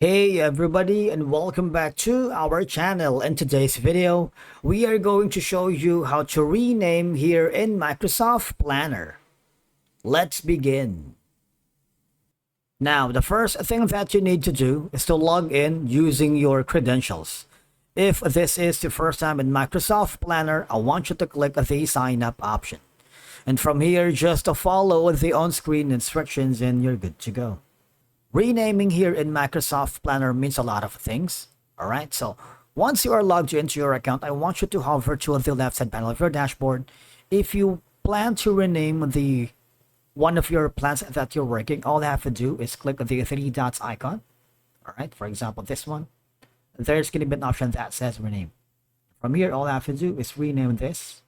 Hey everybody, and welcome back to our channel. In today's video, we are going to show you how to rename here in Microsoft Planner. Let's begin. Now, the first thing that you need to do is to log in using your credentials. If this is your first time in Microsoft Planner, I want you to click the sign up option. And from here, just to follow the on-screen instructions and you're good to go. Renaming here in Microsoft Planner means a lot of things. All right, so once you are logged into your account, I want you to hover to the left side panel of your dashboard. If you plan to rename the one of your plans that you're working, all you have to do is click the three dots icon. All right, for example, this one. There's going to be an option that says rename. From here, all I have to do is rename this.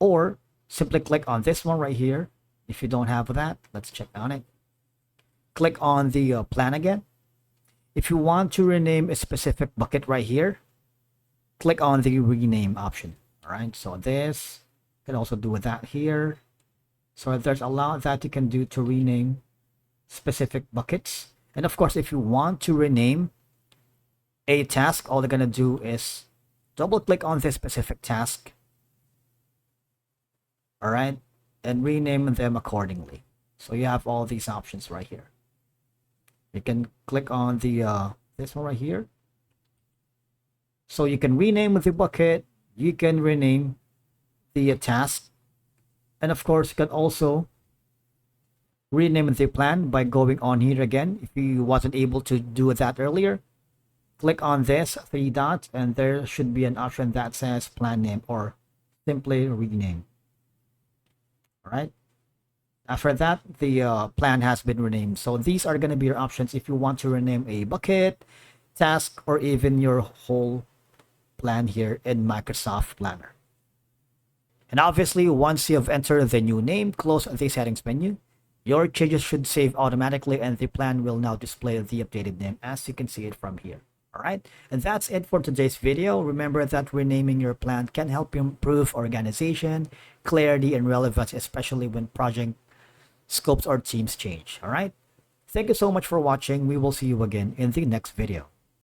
Or simply click on this one right here. If you don't have that, let's check on it. Click on the plan again. If you want to rename a specific bucket right here, click on the rename option. All right, so this you can also do with that here. So there's a lot that you can do to rename specific buckets. And of course, if you want to rename a task, all you're gonna do is double click on this specific task. All right, and rename them accordingly. So you have all these options right here. You can click on the this one right here. So you can rename the bucket, you can rename the task, and of course you can also rename the plan by going on here again. If you wasn't able to do that earlier, click on this three dots and there should be an option that says plan name or simply rename. All right. After that, the plan has been renamed. So these are going to be your options if you want to rename a bucket, task, or even your whole plan here in Microsoft Planner. And obviously, once you have entered the new name, close the settings menu. Your changes should save automatically and the plan will now display the updated name as you can see it from here. All right, and that's it for today's video. Remember that renaming your plan can help you improve organization, clarity, and relevance, especially when project scopes or teams change. All right, thank you so much for watching. We will see you again in the next video.